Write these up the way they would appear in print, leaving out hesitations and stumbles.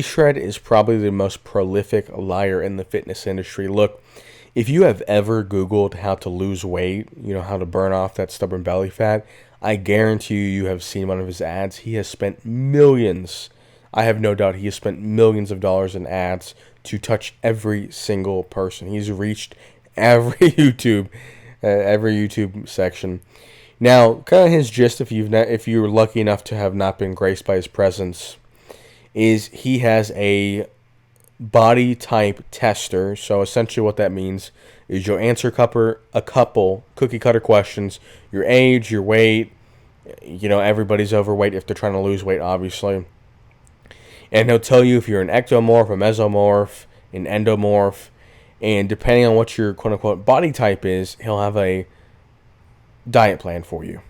Shred is probably the most prolific liar in the fitness industry. Look, if you have ever Googled how to lose weight, how to burn off that stubborn belly fat, I guarantee you have seen one of his ads. He has spent millions. I have no doubt he has spent millions of dollars in ads to touch every single person. He's reached every YouTube section. Now, kind of his gist, if you're lucky enough to have not been graced by his presence, is he has a body type tester. So essentially what that means is you'll answer a couple cookie cutter questions: your age, your weight. Everybody's overweight if they're trying to lose weight, obviously. And he'll tell you if you're an ectomorph, a mesomorph, an endomorph. And depending on what your quote unquote body type is, he'll have a diet plan for you.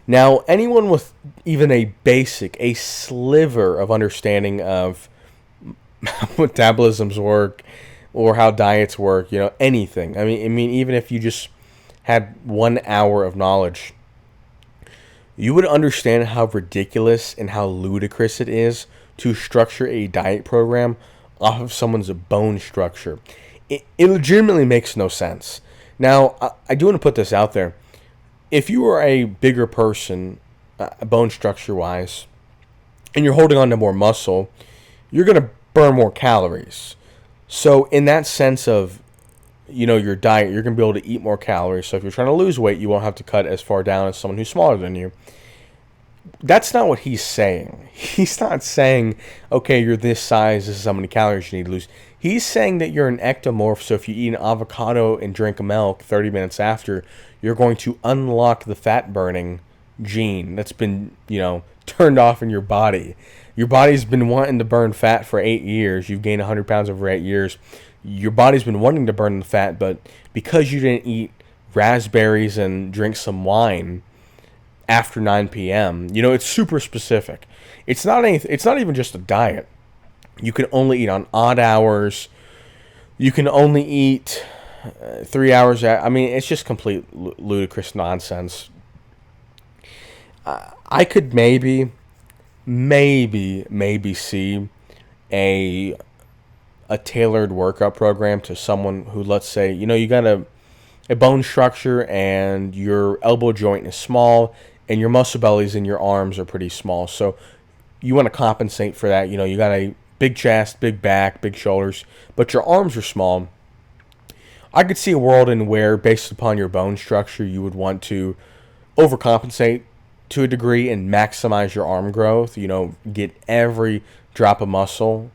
Now, anyone with even a sliver of understanding of how metabolisms work or how diets work, anything. I mean, even if you just had 1 hour of knowledge, you would understand how ridiculous and how ludicrous it is to structure a diet program off of someone's bone structure. It legitimately makes no sense. Now, I do want to put this out there. If you are a bigger person, bone structure-wise, and you're holding on to more muscle, you're going to burn more calories. So in that sense of, your diet, you're going to be able to eat more calories. So if you're trying to lose weight, you won't have to cut as far down as someone who's smaller than you. That's not what he's saying. He's not saying, okay, you're this size, this is how many calories you need to lose. He's saying that you're an ectomorph, so if you eat an avocado and drink milk 30 minutes after, you're going to unlock the fat-burning gene that's been, turned off in your body. Your body's been wanting to burn fat for 8 years. You've gained 100 pounds over 8 years. Your body's been wanting to burn the fat, but because you didn't eat raspberries and drink some wine after 9 p.m., it's super specific. It's not even just a diet. You can only eat on odd hours. You can only eat 3 hours. It's just complete ludicrous nonsense. I could maybe see a tailored workout program to someone who, let's say, you got a bone structure and your elbow joint is small and your muscle bellies in your arms are pretty small. So you want to compensate for that. You got a big chest, big back, big shoulders, but your arms are small. I could see a world in where, based upon your bone structure, you would want to overcompensate to a degree and maximize your arm growth. Get every drop of muscle.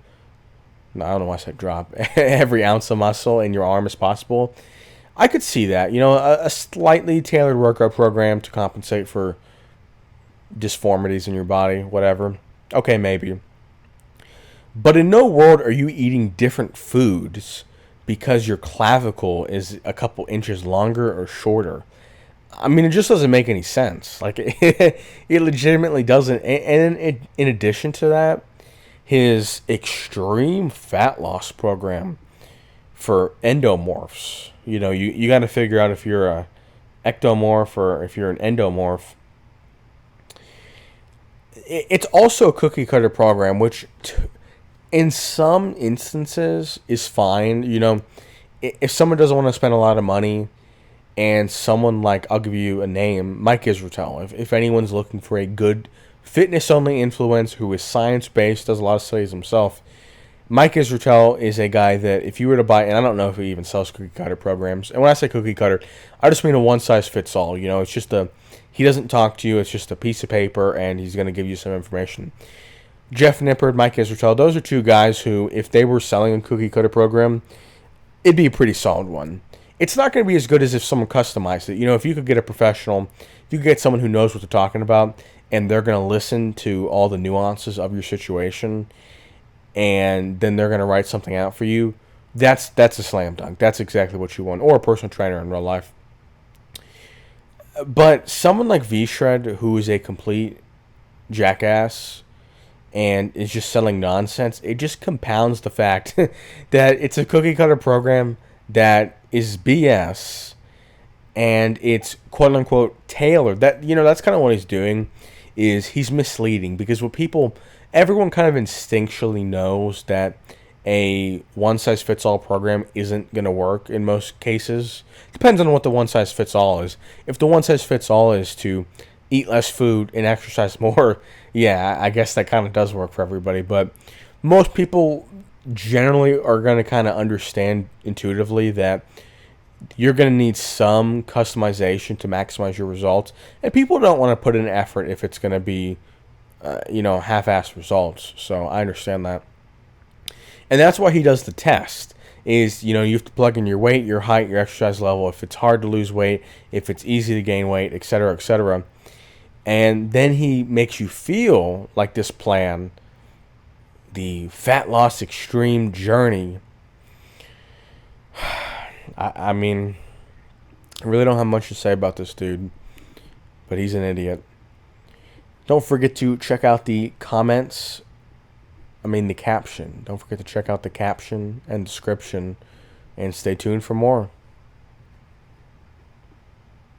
No, I don't know why I said drop. Every ounce of muscle in your arm as possible. I could see that. A slightly tailored workout program to compensate for disformities in your body, whatever. Okay, maybe. But in no world are you eating different foods because your clavicle is a couple inches longer or shorter. It just doesn't make any sense. It legitimately doesn't. And in addition to that, his extreme fat loss program for endomorphs. You got to figure out if you're a ectomorph or if you're an endomorph. It's also a cookie cutter program, which in some instances is fine. If someone doesn't want to spend a lot of money, and someone like, I'll give you a name, Mike Israetel. If anyone's looking for a good fitness-only influencer who is science-based, does a lot of studies himself, Mike Israetel is a guy that if you were to buy, and I don't know if he even sells cookie cutter programs, and when I say cookie cutter, I just mean a one-size-fits-all. It's just he doesn't talk to you, it's just a piece of paper, and he's going to give you some information. Jeff Nippard, Mike Israetel, those are two guys who, if they were selling a cookie cutter program, it'd be a pretty solid one. It's not going to be as good as if someone customized it. If you could get a professional, if you could get someone who knows what they're talking about, and they're going to listen to all the nuances of your situation, and then they're going to write something out for you, that's a slam dunk. That's exactly what you want. Or a personal trainer in real life. But someone like V-Shred, who is a complete jackass and is just selling nonsense, it just compounds the fact that it's a cookie cutter program that is BS, and it's quote unquote tailored. That's kind of what he's doing, is he's misleading, because what people everyone kind of instinctually knows that a one size fits all program isn't going to work in most cases. Depends on what the one size fits all is. If the one size fits all is to eat less food and exercise more, yeah, I guess that kind of does work for everybody. But most people generally are going to kind of understand intuitively that you're going to need some customization to maximize your results. And people don't want to put in effort if it's going to be, half-assed results. So I understand that. And that's why he does the test. Is, you have to plug in your weight, your height, your exercise level, if it's hard to lose weight, if it's easy to gain weight, etc., etc. And then he makes you feel like this plan, the Fat Loss Extreme Journey. I mean, I really don't have much to say about this dude, but he's an idiot. Don't forget to check out the caption. Don't forget to check out the caption and description, and stay tuned for more.